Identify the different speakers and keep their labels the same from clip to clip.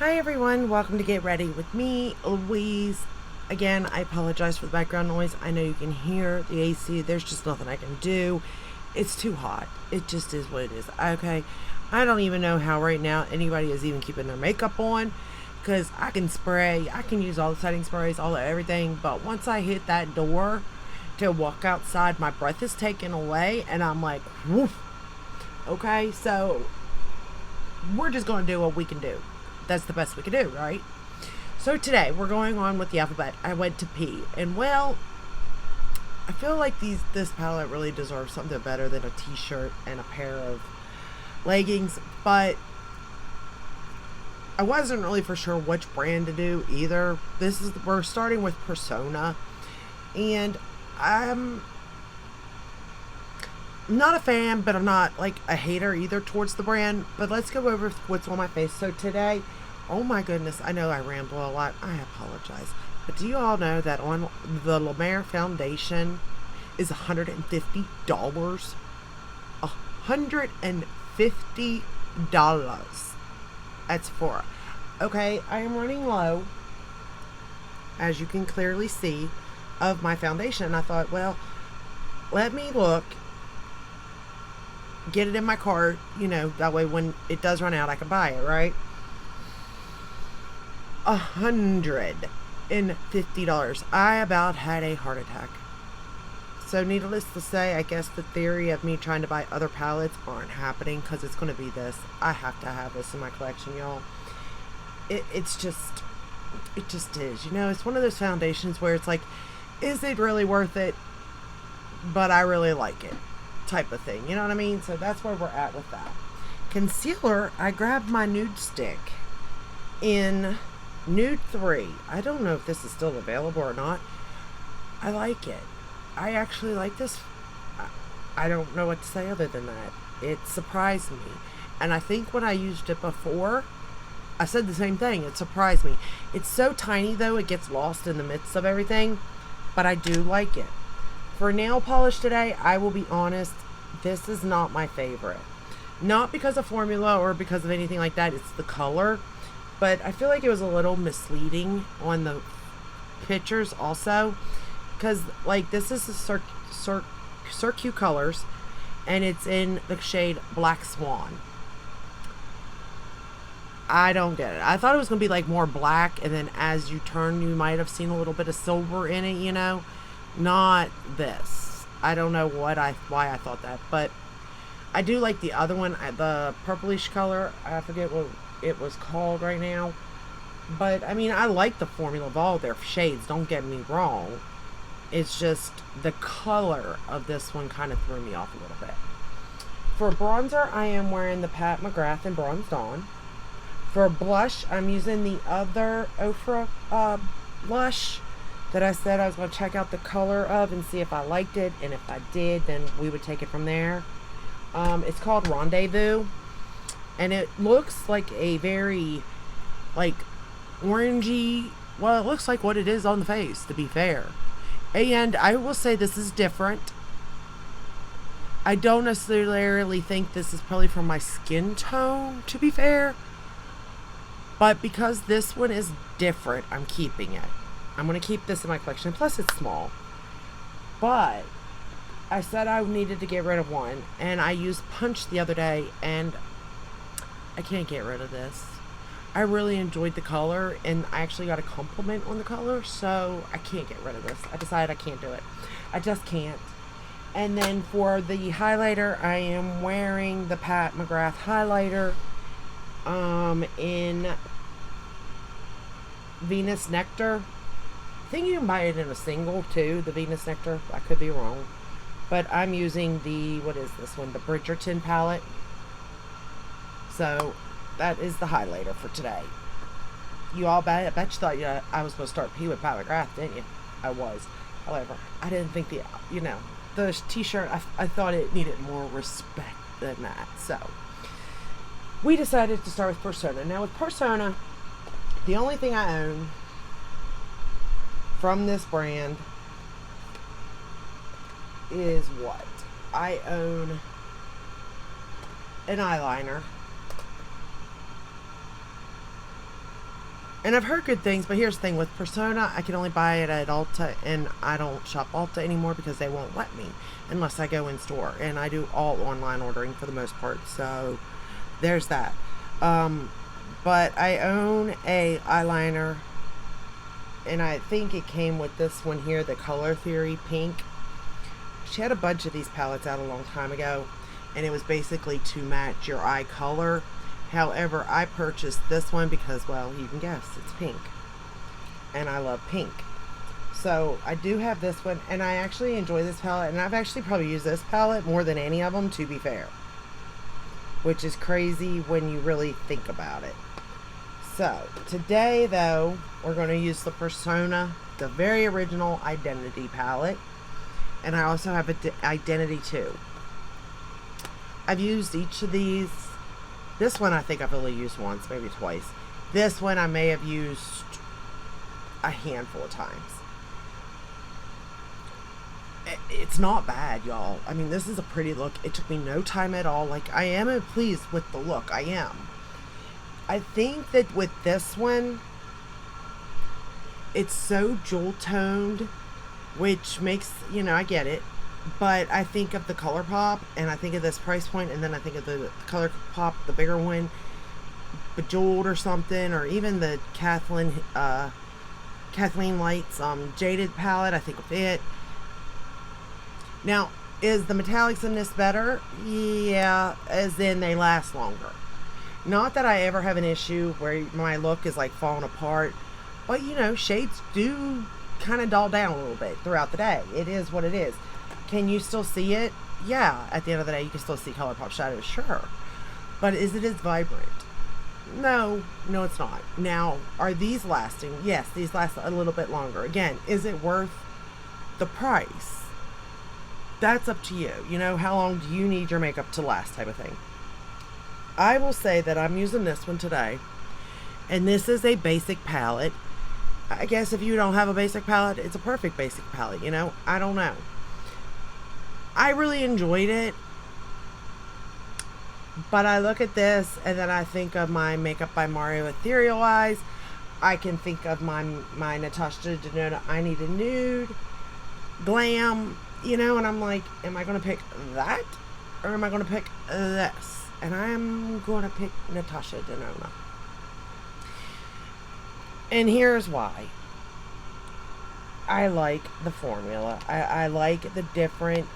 Speaker 1: Hi everyone, welcome to Get Ready with me, Louise. Again, I apologize for the background noise. I know you can hear the AC. There's just nothing I can do. It's too hot. It just is what it is. Okay, I don't even know how right now anybody is even keeping their makeup on because I can spray. I can use all the setting sprays, all the everything. But once I hit that door to walk outside, my breath is taken away and I'm like, woof. Okay, so we're just going to do what we can do. That's the best we can do, right? So today we're going on with the alphabet. I went to P, and well, I feel like this palette really deserves something better than a t-shirt and a pair of leggings, but I wasn't really for sure which brand to do either. We're starting with Pérsona, and I'm not a fan, but I'm not like a hater either towards the brand. But let's go over what's on my face. So today, oh my goodness, I know I ramble a lot. I apologize. But do you all know that on the La Mer foundation is $150? $150. That's for. Okay, I am running low, as you can clearly see, of my foundation. I thought, well, let me look, get it in my cart, that way when it does run out, I can buy it, right? $150. I about had a heart attack. So needless to say, I guess the theory of me trying to buy other palettes aren't happening because it's going to be this. I have to have this in my collection, y'all. It just is. It's one of those foundations where it's like, is it really worth it? But I really like it. Type of thing, you know what I mean? So that's where we're at with that. Concealer, I grabbed my nude stick in nude 3. I don't know if this is still available or not. I like it. I actually like this. I don't know what to say other than that. It surprised me. And I think when I used it before, I said the same thing. It surprised me. It's so tiny though, it gets lost in the midst of everything. But I do like it. For nail polish today, I will be honest, this is not my favorite. Not because of formula or because of anything like that, it's the color. But I feel like it was a little misleading on the pictures also. Because, like, this is the Circu Colors, and it's in the shade Black Swan. I don't get it. I thought it was going to be, like, more black, and then as you turn, you might have seen a little bit of silver in it, Not this. I don't know why I thought that, but I do like the other one, the purplish color. I forget what it was called right now. But, I mean, I like the formula of all their shades, don't get me wrong. It's just the color of this one kind of threw me off a little bit. For bronzer, I am wearing the Pat McGrath in Bronze Dawn. For blush, I'm using the other Ofra blush that I said I was going to check out the color of and see if I liked it. And if I did, then we would take it from there. It's called Rendezvous. And it looks like a very, like, orangey. Well, it looks like what it is on the face, to be fair. And I will say this is different. I don't necessarily think this is probably for my skin tone, to be fair. But because this one is different, I'm keeping it. I'm going to keep this in my collection. Plus, it's small. But I said I needed to get rid of one. And I used Punch the other day. And I can't get rid of this. I really enjoyed the color. And I actually got a compliment on the color. So I can't get rid of this. I decided I can't do it. I just can't. And then for the highlighter, I am wearing the Pat McGrath highlighter. In Venus Nectar. I think you can buy it in a single too, the Venus Nectar. I could be wrong. But I'm using what is this one? The Bridgerton palette. So that is the highlighter for today. You all I bet you thought I was going to start P with Pat McGrath, didn't you? I was. However, I didn't think the t-shirt, I thought it needed more respect than that. So we decided to start with Pérsona. Now with Pérsona, the only thing I own from this brand is what? I own an eyeliner. And I've heard good things, but here's the thing with Persona, I can only buy it at Ulta, and I don't shop Ulta anymore because they won't let me unless I go in store. And I do all online ordering for the most part, so there's that. But I own a eyeliner, and I think it came with this one here, the Color Theory Pink. She had a bunch of these palettes out a long time ago, and it was basically to match your eye color. However, I purchased this one because, well, you can guess, it's pink. And I love pink. So, I do have this one, and I actually enjoy this palette, and I've actually probably used this palette more than any of them, to be fair. Which is crazy when you really think about it. So, today, though, we're going to use the Persona, the very original Identity palette. And I also have an Identity 2. I've used each of these. This one I think I've only used once, maybe twice. This one I may have used a handful of times. It's not bad, y'all. I mean, this is a pretty look. It took me no time at all. Like, I am pleased with the look. I am. I think that with this one, it's so jewel-toned, which makes, you know, I get it. But I think of the ColourPop, and I think of this price point, and then I think of the ColourPop, the bigger one, Bejeweled or something, or even the Kathleen Lights Jaded palette. I think of it. Now, is the metallics in this better? Yeah, as in they last longer. Not that I ever have an issue where my look is like falling apart, but you know, shades do kind of dull down a little bit throughout the day. It is what it is. Can you still see it? Yeah, at the end of the day, you can still see ColourPop shadows, sure. But is it as vibrant? No, it's not. Now, are these lasting? Yes, these last a little bit longer. Again, is it worth the price? That's up to you. You know, how long do you need your makeup to last type of thing. I will say that I'm using this one today. And this is a basic palette. I guess if you don't have a basic palette, it's a perfect basic palette, you know? I don't know. I really enjoyed it, but I look at this and then I think of my Makeup by Mario Ethereal Eyes. I can think of my Natasha Denona I Need a Nude, Glam, you know, and I'm like, am I going to pick that or am I going to pick this? And I'm going to pick Natasha Denona. And here's why. I like the formula. I like the different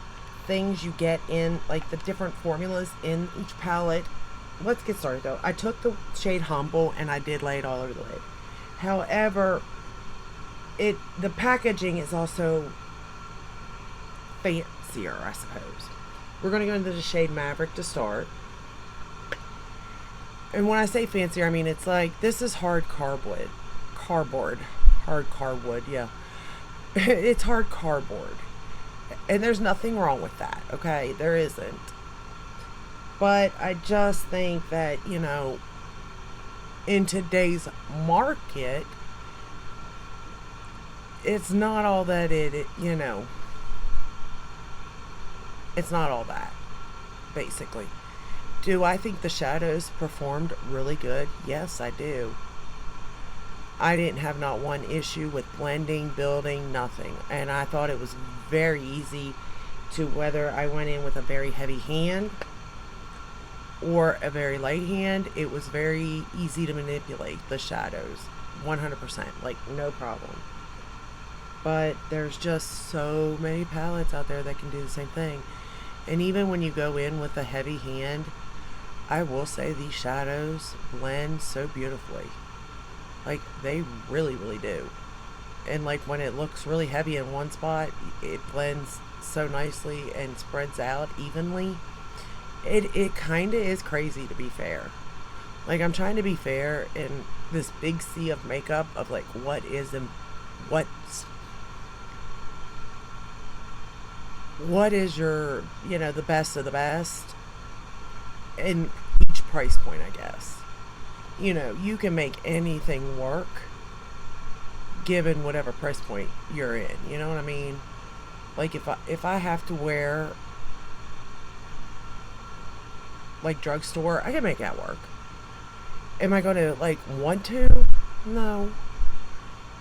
Speaker 1: things you get in, like the different formulas in each palette. Let's get started though. I took the shade Humble and I did lay it all over the lid. However, the packaging is also fancier, I suppose. We're going to go into the shade Maverick to start. And when I say fancier, I mean it's like, this is hard cardboard. Hard cardboard, yeah. It's hard cardboard. And there's nothing wrong with that, okay? There isn't. But I just think that, you know, in today's market, it's not all that you know. It's not all that, basically. Do I think the shadows performed really good? Yes, I do. I didn't have not one issue with blending, building, nothing. And I thought it was very easy to, whether I went in with a very heavy hand or a very light hand, it was very easy to manipulate the shadows. 100%, like no problem. But there's just so many palettes out there that can do the same thing. And even when you go in with a heavy hand, I will say these shadows blend so beautifully. Like, they really, really do. And, like, when it looks really heavy in one spot, it blends so nicely and spreads out evenly. It kind of is crazy, to be fair. Like, I'm trying to be fair in this big sea of makeup of, like, what is your, you know, the best of the best in each price point, I guess. You know, you can make anything work given whatever price point you're in. You know what I mean? Like, if I have to wear, like, drugstore, I can make that work. Am I going to, like, want to? No.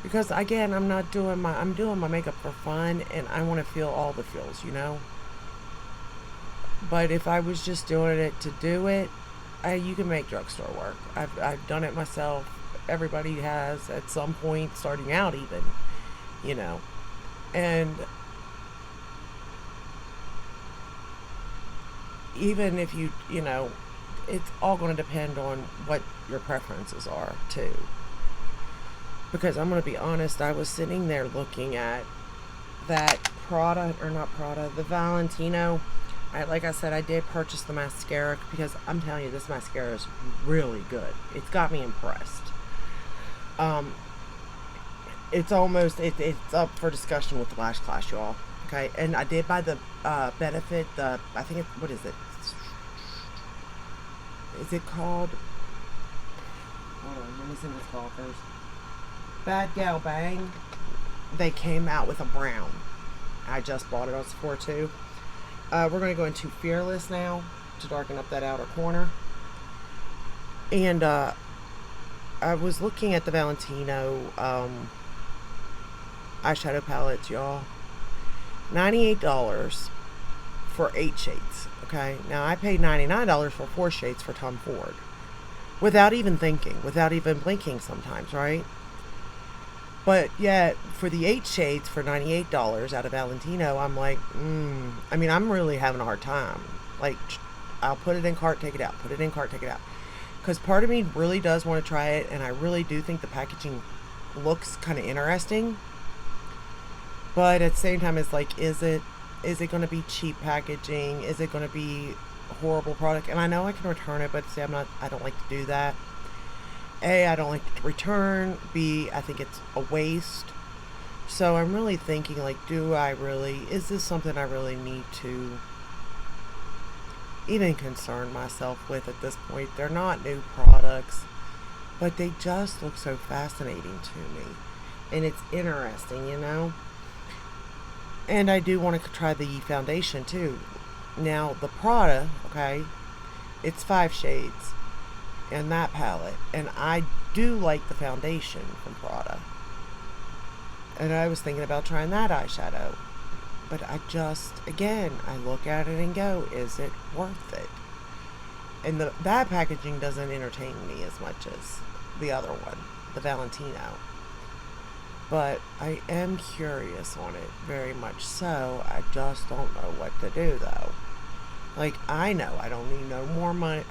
Speaker 1: Because again, I'm doing my makeup for fun and I want to feel all the feels, you know? But if I was just doing it to do it, you can make drugstore work. I've done it myself. Everybody has at some point, starting out even, you know. And even if you know, it's all going to depend on what your preferences are too. Because I'm going to be honest, I was sitting there looking at that Prada, or not Prada, the Valentino. Like I said, I did purchase the mascara because I'm telling you, this mascara is really good. It's got me impressed. Um, it's almost it's up for discussion with the Lash Clash, y'all. Okay, and I did buy the Benefit. The I think it's what is it? Is it called? Hold on, let me see what it's called first. Bad Gal Bang. They came out with a brown. I just bought it on Sephora too. We're going to go into Fearless now to darken up that outer corner. And I was looking at the Valentino eyeshadow palettes, y'all. $98 for 8 shades. Okay, now I paid $99 for 4 shades for Tom Ford. Without even thinking, without even blinking sometimes, right? But yet, for the 8 shades for $98 out of Valentino, I'm like, I mean, I'm really having a hard time. Like, I'll put it in cart, take it out. Put it in cart, take it out. Because part of me really does want to try it, and I really do think the packaging looks kind of interesting. But at the same time, it's like, is it going to be cheap packaging? Is it going to be a horrible product? And I know I can return it, but see, I don't like to do that. A, I don't like to return. B, I think it's a waste. So I'm really thinking, like, is this something I really need to even concern myself with at this point? They're not new products, but they just look so fascinating to me. And it's interesting, you know? And I do want to try the foundation too. Now, the Prada, okay, it's 5 shades in that palette, and I do like the foundation from Prada, and I was thinking about trying that eyeshadow, but I look at it and go, is it worth it? And that packaging doesn't entertain me as much as the other one, the Valentino, but I am curious on it, very much so. I just don't know what to do though. Like, I know I don't need no more money.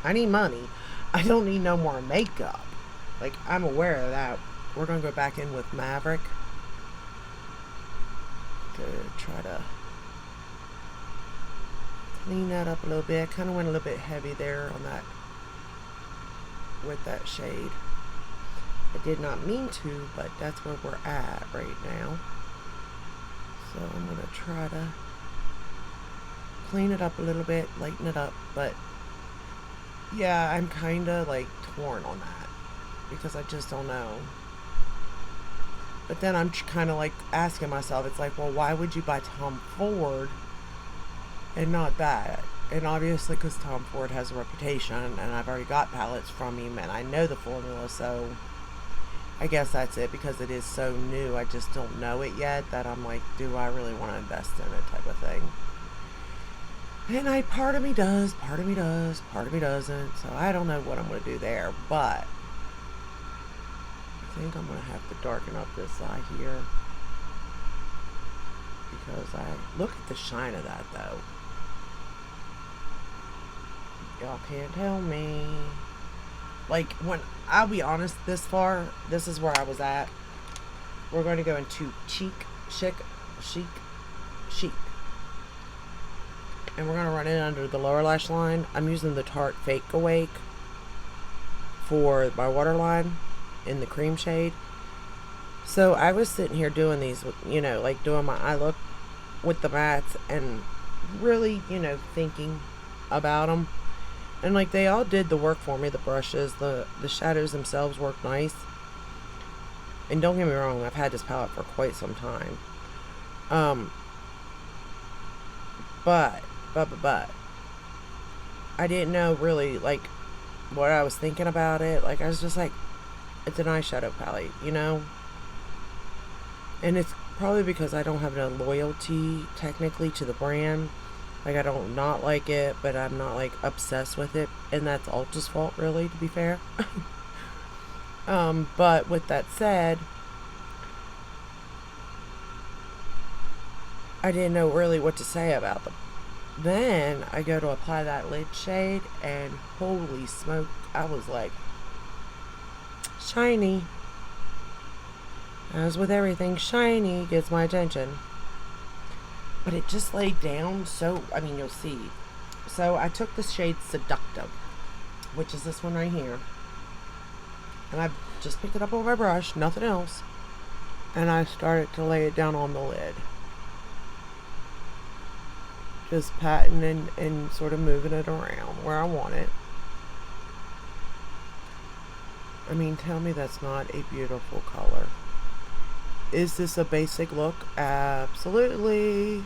Speaker 1: I need money. I don't need no more makeup. Like, I'm aware of that. We're going to go back in with Maverick to try to clean that up a little bit. I kind of went a little bit heavy there on that, with that shade. I did not mean to, but that's where we're at right now. So I'm going to try to clean it up a little bit, lighten it up, but yeah, I'm kind of like torn on that because I just don't know. But then I'm kind of like asking myself, it's like, well, why would you buy Tom Ford and not that? And obviously because Tom Ford has a reputation, and I've already got palettes from him, and I know the formula, so I guess that's it. Because it is so new, I just don't know it yet, that I'm like, do I really want to invest in it type of thing? And part of me does, part of me does, part of me doesn't. So I don't know what I'm going to do there. But I think I'm going to have to darken up this eye here. Because look at the shine of that though. Y'all can't tell me. Like, I'll be honest, this is where I was at. We're going to go into chic. And we're going to run it under the lower lash line. I'm using the Tarte Fake Awake for my waterline in the cream shade. So I was sitting here doing these, you know, like doing my eye look with the mats and really, you know, thinking about them. And like they all did the work for me. The brushes, the shadows themselves work nice. And don't get me wrong, I've had this palette for quite some time. But I didn't know really, like, what I was thinking about it, like, I was just like, it's an eyeshadow palette, you know? And it's probably because I don't have no loyalty, technically, to the brand. Like, I don't not like it, but I'm not, like, obsessed with it. And that's Ulta's fault, really, to be fair. But with that said, I didn't know really what to say about them. Then I go to apply that lid shade, and holy smoke, I was like, shiny. As with everything, shiny gets my attention. But it just laid down so, I mean, you'll see. So I took the shade Seductive, which is this one right here. And I just picked it up on my brush, nothing else. And I started to lay it down on the lid. Just patting and sort of moving it around where I want it. I mean, tell me that's not a beautiful color. Is this a basic look? Absolutely.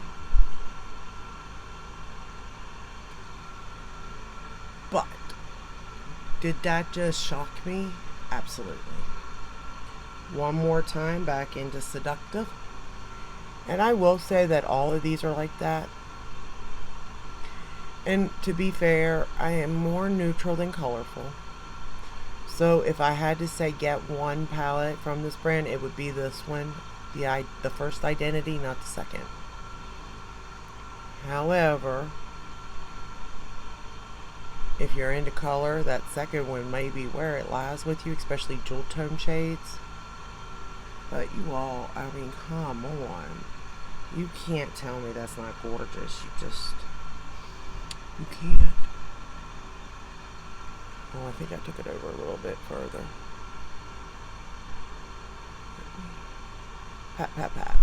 Speaker 1: But did that just shock me? Absolutely. One more time back into Seductive. And I will say that all of these are like that. And to be fair, I am more neutral than colorful. So if I had to say get one palette from this brand, it would be this one. The first Identity, not the second. However, if you're into color, that second one may be where it lies with you, especially jewel tone shades. But you all, I mean, come on. You can't tell me that's not gorgeous. You can't. Oh, I think I took it over a little bit further. Pat, pat, pat.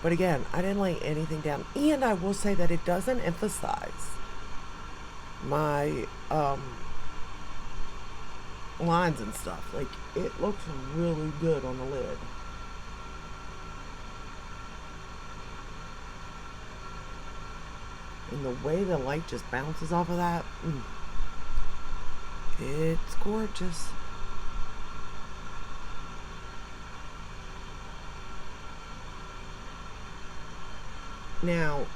Speaker 1: But again, I didn't lay anything down. And I will say that it doesn't emphasize my lines and stuff. Like, it looks really good on the lid. And the way the light just bounces off of that, it's gorgeous. Now,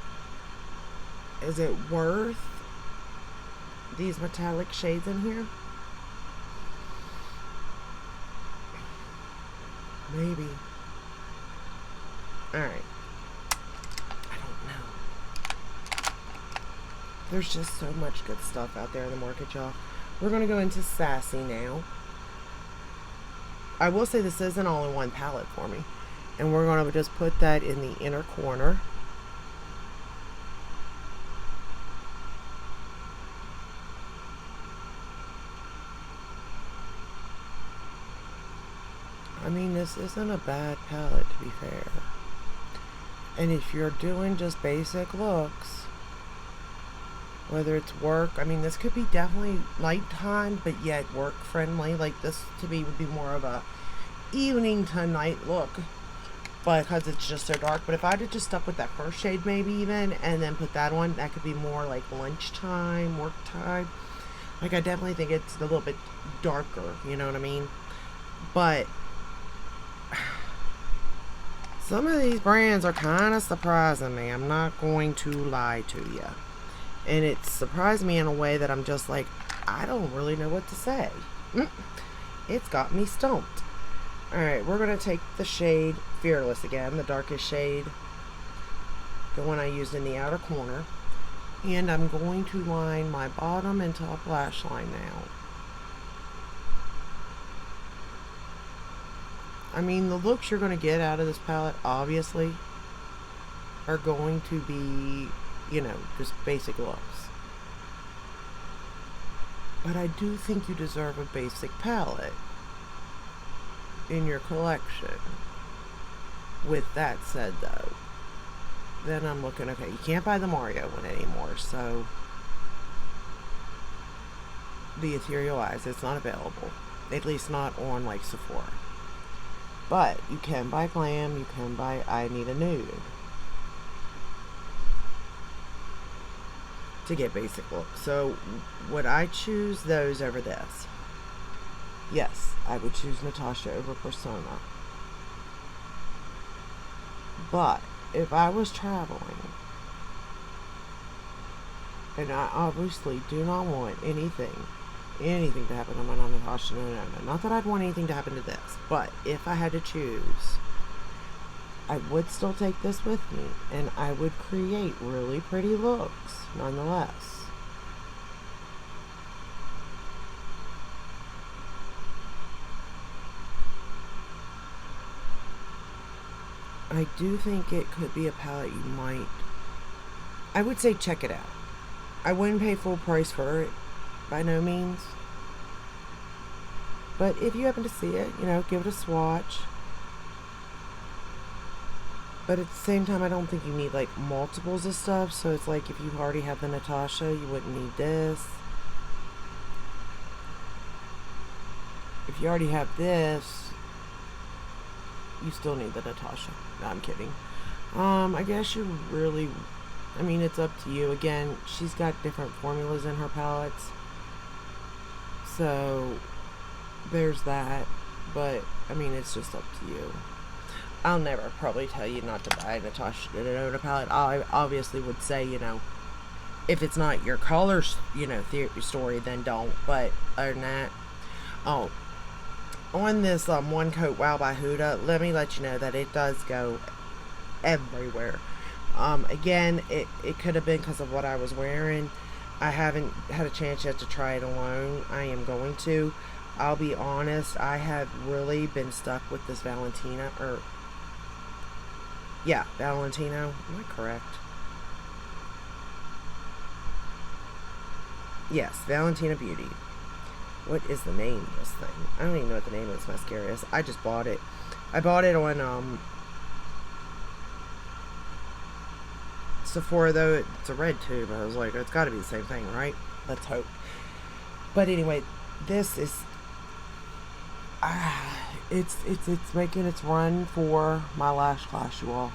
Speaker 1: is it worth these metallic shades in here? Maybe. Alright. I don't know. There's just so much good stuff out there in the market, y'all. We're going to go into Sassy now. I will say this is an all-in-one palette for me. And we're going to just put that in the inner corner. I mean, this isn't a bad palette, to be fair. And if you're doing just basic looks, whether it's work, I mean, this could be definitely nighttime, but yet work friendly. Like, this to me would be more of a evening to night look, but because it's just so dark. But if I'd have just stuck with that first shade, maybe even, and then put that on, that could be more like lunchtime, work time. Like, I definitely think it's a little bit darker, you know what I mean? But some of these brands are kind of surprising me. I'm not going to lie to you. And it surprised me in a way that I'm just like, I don't really know what to say. It's got me stumped. Alright, we're going to take the shade Fearless again, the darkest shade. The one I used in the outer corner. And I'm going to line my bottom and top lash line now. I mean, the looks you're going to get out of this palette, obviously, are going to be, you know, just basic looks. But I do think you deserve a basic palette in your collection. With that said, though, then I'm looking, okay, you can't buy the Mario one anymore, so the Ethereal Eyes, it's not available. At least not on, like, Sephora. But you can buy Glam, you can buy I Need a Nude. to get basic look. So would I choose those over this? Yes, I would choose Natasha over Pérsona. But if I was traveling, and I obviously do not want anything to happen to my Natasha, no. Not that I'd want anything to happen to this, but if I had to choose, I would still take this with me, and I would create really pretty looks, nonetheless. I do think it could be a palette you might... I would say check it out. I wouldn't pay full price for it, by no means. But if you happen to see it, give it a swatch. But at the same time, I don't think you need, like, multiples of stuff. So it's like if you already have the Natasha, you wouldn't need this. If you already have this, you still need the Natasha. No, I'm kidding. I guess you really... I mean, it's up to you. Again, she's got different formulas in her palettes. So, there's that. But, I mean, it's just up to you. I'll never probably tell you not to buy Natasha Denona palette. I obviously would say, if it's not your color, theory story, then don't. But, other than that... Oh, on this One Coat Wow by Huda, let me let you know that it does go everywhere. Again, it could have been because of what I was wearing. I haven't had a chance yet to try it alone. I am going to. I'll be honest, I have really been stuck with this Valentino, Valentino. Am I correct? Yes, Valentina Beauty. What is the name of this thing? I don't even know what the name of this mascara is. I just bought it. I bought it on, Sephora, though. It's a red tube. I was like, it's got to be the same thing, right? Let's hope. But anyway, this is... it's making its run for my Lash Clash, you all.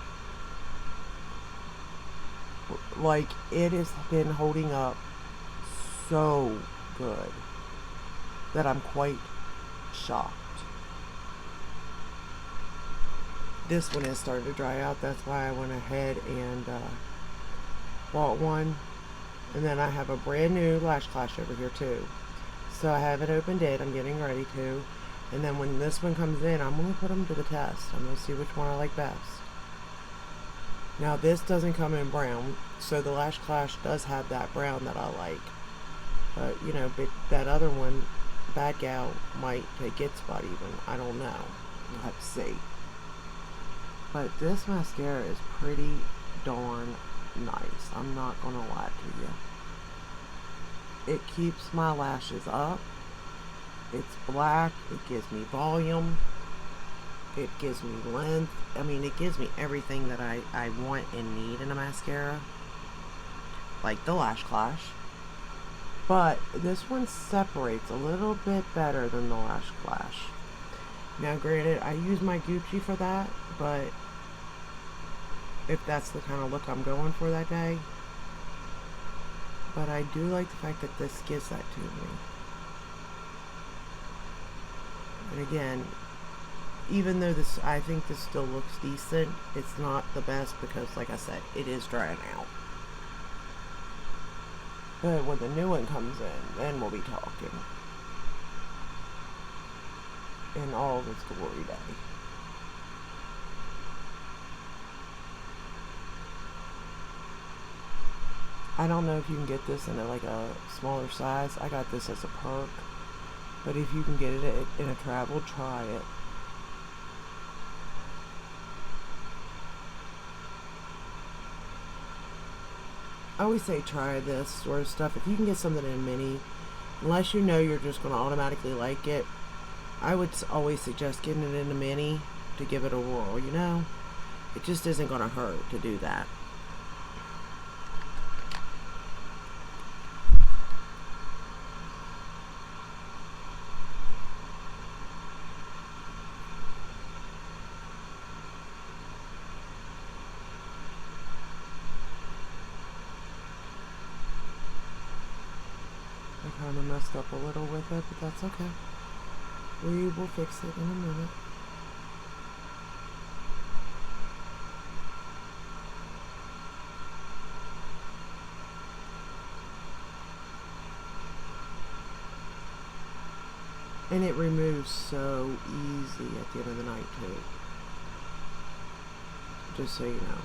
Speaker 1: Like, it has been holding up so good that I'm quite shocked. This one has started to dry out. That's why I went ahead and bought one. And then I have a brand new Lash Clash over here too. So I haven't opened it. I'm getting ready to. And then when this one comes in, I'm going to put them to the test. I'm going to see which one I like best. Now this doesn't come in brown. So the Lash Clash does have that brown that I like. But, that other one, Bad Gal, might take its spot even. I don't know. We'll have to see. But this mascara is pretty darn nice. I'm not going to lie to you. It keeps my lashes up. It's black. It gives me volume. It gives me length. I mean, it gives me everything that I want and need in a mascara. Like the Lash Clash. But this one separates a little bit better than the Lash Clash. Now, granted, I use my Gucci for that, but if that's the kind of look I'm going for that day. But I do like the fact that this gives that to me. And again, even though I think this still looks decent, it's not the best because, like I said, it is drying out. But when the new one comes in, then we'll be talking. In all of its glory day. I don't know if you can get this in like a smaller size. I got this as a perk. But if you can get it in a travel, try it. I always say try this sort of stuff. If you can get something in mini, unless you know you're just going to automatically like it, I would always suggest getting it in a mini to give it a whirl, It just isn't going to hurt to do that. kind of messed up a little with it, but that's okay. We will fix it in a minute. And it removes so easy at the end of the night too. Just so you know.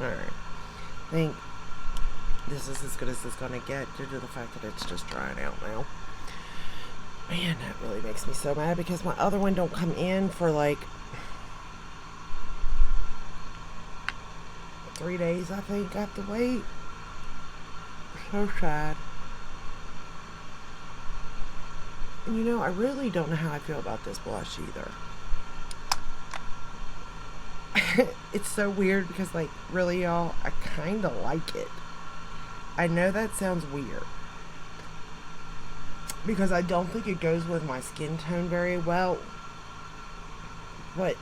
Speaker 1: Alright. I think this is as good as it's gonna get due to the fact that it's just drying out now. Man, that really makes me so mad because my other one don't come in for like 3 days, I think. I have to wait. So sad. And you know, I really don't know how I feel about this blush either. It's so weird because, like, really, y'all, I kind of like it. I know that sounds weird because I don't think it goes with my skin tone very well, but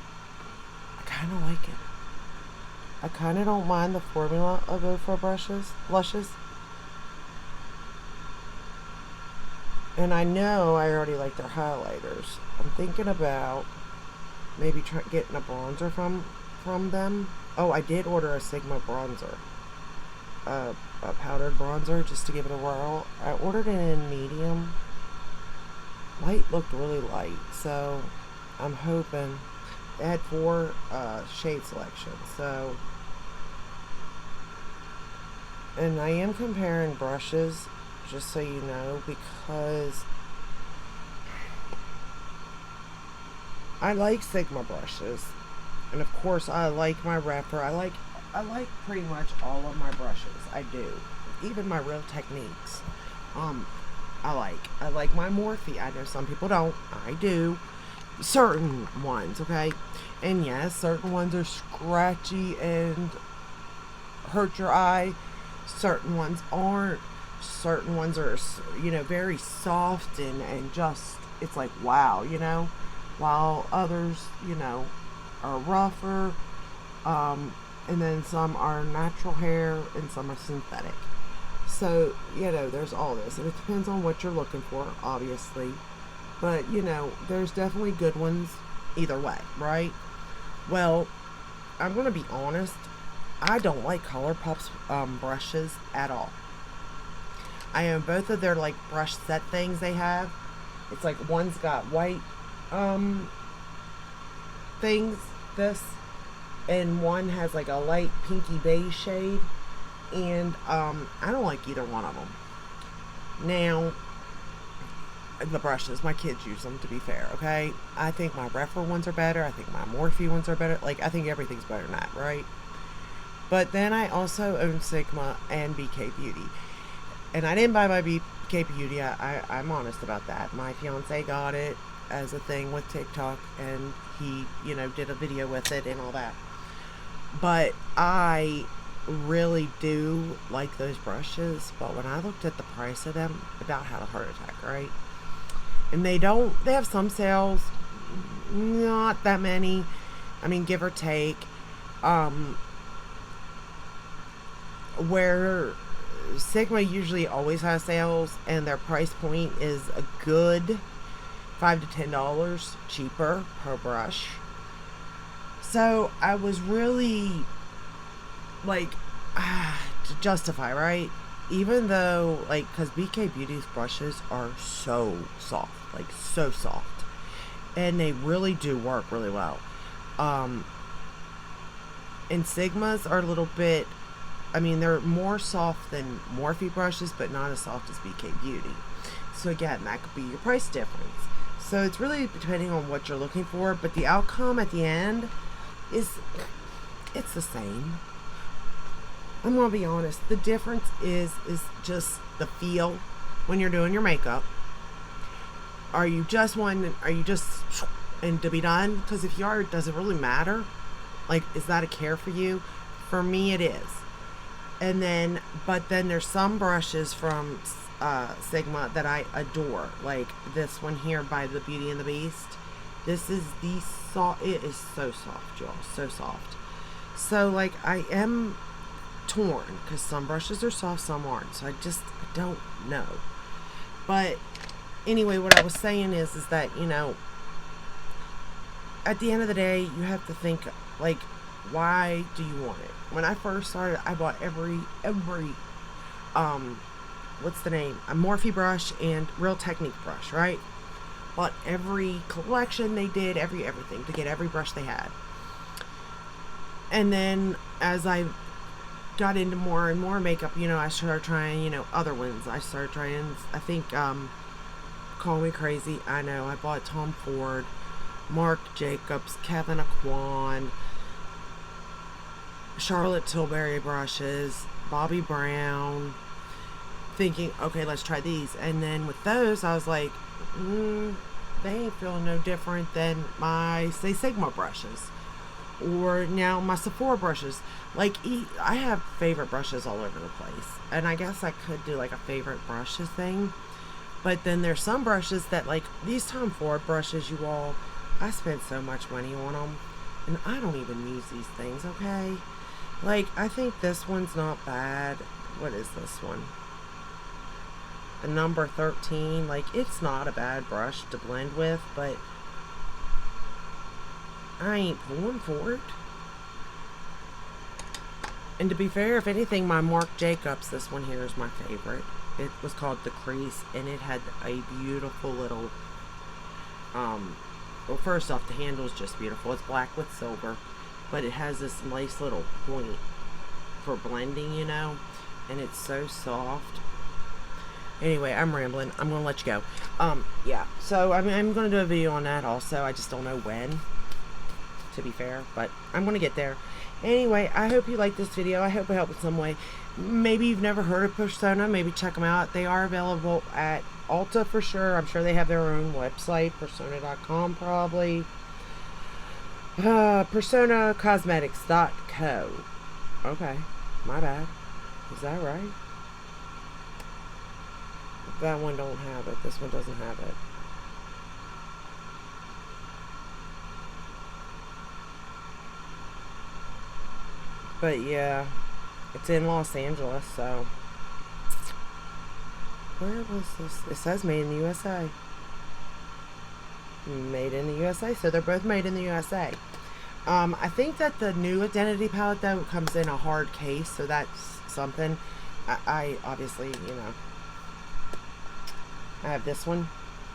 Speaker 1: I kind of like it. I kind of don't mind the formula of O4 blushes. And I know I already like their highlighters. I'm thinking about maybe getting a bronzer from them. Oh, I did order a Sigma bronzer. A powdered bronzer just to give it a whirl. I ordered it in medium. Light looked really light, so I'm hoping. It had 4 shade selections, so. And I am comparing brushes, just so you know, because I like Sigma brushes. And of course, I like my Rephr. I like pretty much all of my brushes. I do, even my Real Techniques. I like my Morphe. I know some people don't. I do. Certain ones, okay. And yes, certain ones are scratchy and hurt your eye. Certain ones aren't. Certain ones are, you know, very soft and just, it's like wow, you know. While others, you know, are rougher, and then some are natural hair and some are synthetic. So, you know, there's all this, and it depends on what you're looking for, obviously, but, you know, there's definitely good ones either way, right? Well, I'm gonna be honest, I don't like Colourpop's brushes at all. I own both of their, like, brush set things they have. It's like one's got white things, and one has like a light pinky beige shade, and I don't like either one of them. Now, the brushes, my kids use them, to be fair, okay? I think my Rephr ones are better. I think my Morphe ones are better. Like, I think everything's better than that, right? But then I also own Sigma and BK Beauty. And I didn't buy my BK Beauty. I'm honest about that. My fiance got it as a thing with TikTok, and he, you know, did a video with it and all that. But I really do like those brushes, but when I looked at the price of them, I about had a heart attack, right? And they have some sales, not that many, I mean, give or take, where Sigma usually always has sales, and their price point is a good $5 to $10 cheaper per brush. So I was really like to justify, right? Even though, like, because BK Beauty's brushes are so soft, like so soft, and they really do work really well. And Sigmas are a little bit, I mean, they're more soft than Morphe brushes, but not as soft as BK Beauty. So again, that could be your price difference. So it's really depending on what you're looking for, but the outcome at the end it's the same. I'm gonna be honest, the difference is just the feel when you're doing your makeup. Are you just one? Are you just and to be done? Because if you are, does it really matter? Like, is that a care for you? For me, it is. And then, but then there's some brushes from Sigma that I adore. Like this one here by the Beauty and the Beast. This is the soft. It is so soft, y'all. So soft. So like I am torn because some brushes are soft, some aren't. So I don't know. But anyway, what I was saying is that, you know, at the end of the day, you have to think, like, why do you want it? When I first started, I bought every what's the name? A Morphe brush and Real Technique brush, right? Bought every collection they did, everything to get every brush they had. And then as I got into more and more makeup, you know, I started trying, you know, other ones. I started trying, I think, Call Me Crazy. I know, I bought Tom Ford, Marc Jacobs, Kevin Aquan, Charlotte Tilbury brushes, Bobbi Brown, thinking, okay, let's try these. And then with those, I was like, they ain't feeling no different than my, say, Sigma brushes. Or now my Sephora brushes. Like, I have favorite brushes all over the place. And I guess I could do like a favorite brushes thing. But then there's some brushes that, like, these Tom Ford brushes, you all, I spent so much money on them. And I don't even use these things, okay? Like, I think this one's not bad. What is this one? The number 13. Like, it's not a bad brush to blend with, but I ain't pulling for it. And to be fair, if anything, my Marc Jacobs, this one here is my favorite. It was called The Crease, and it had a beautiful little, well, first off, the handle is just beautiful. It's black with silver, but it has this nice little point for blending, you know, and it's so soft. Anyway, I'm rambling. I'm going to let you go. Yeah, so, I mean, I'm going to do a video on that also. I just don't know when, to be fair, but I'm going to get there. Anyway, I hope you liked this video. I hope it helped in some way. Maybe you've never heard of Pérsona. Maybe check them out. They are available at Ulta for sure. I'm sure they have their own website, Pérsona.com probably. PérsonaCosmetics.co. Okay, my bad. Is that right? That one don't have it. This one doesn't have it. But yeah, it's in Los Angeles, so. Where was this? It says made in the USA. Made in the USA, so they're both made in the USA. I think that the new Identity palette, though, comes in a hard case, so that's something. I obviously, you know, I have this one,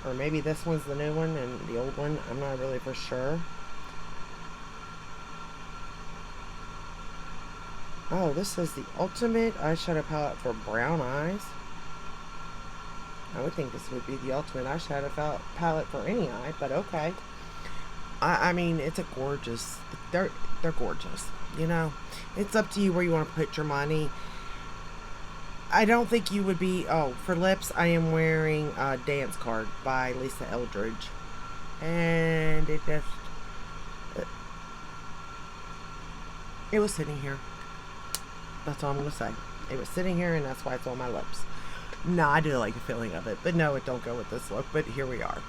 Speaker 1: or maybe this one's the new one and the old one. I'm not really for sure. Oh, this is the ultimate eyeshadow palette for brown eyes. I would think this would be the ultimate eyeshadow palette for any eye, but okay. I mean, it's a gorgeous. They're gorgeous. You know, it's up to you where you want to put your money. I don't think you would be. Oh, for lips, I am wearing Dance Card by Lisa Eldridge, and it just it was sitting here. That's all I'm gonna say. It was sitting here, and that's why it's on my lips. No, I do like the feeling of it, but no, it don't go with this look. But here we are.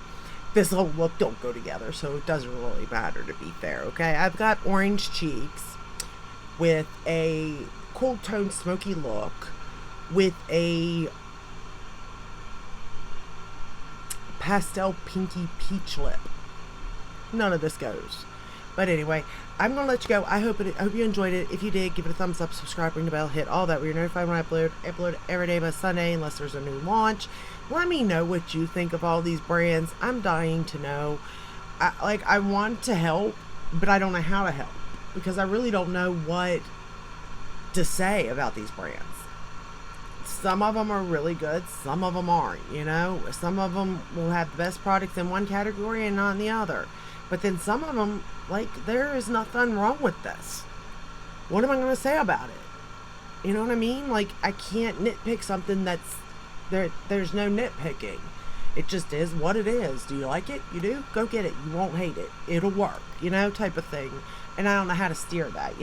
Speaker 1: This whole look don't go together, so it doesn't really matter, to be fair, okay? I've got orange cheeks with a cool tone smoky look with a pastel pinky peach lip. None of this goes. But anyway, I'm going to let you go. I hope you enjoyed it. If you did, give it a thumbs up, subscribe, ring the bell, hit all that. We're notified when I upload every day by Sunday unless there's a new launch. Let me know what you think of all these brands. I'm dying to know. I want to help, but I don't know how to help because I really don't know what to say about these brands. Some of them are really good. Some of them aren't, you know. Some of them will have the best products in one category and not in the other. But then some of them, like, there is nothing wrong with this. What am I going to say about it? You know what I mean? Like, I can't nitpick something that's, there's no nitpicking. It just is what it is. Do you like it? You do? Go get it. You won't hate it. It'll work, type of thing. And I don't know how to steer that.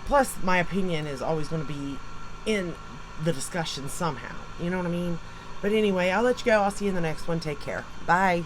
Speaker 1: Plus, my opinion is always going to be in the discussion somehow. You know what I mean? But anyway, I'll let you go. I'll see you in the next one. Take care. Bye.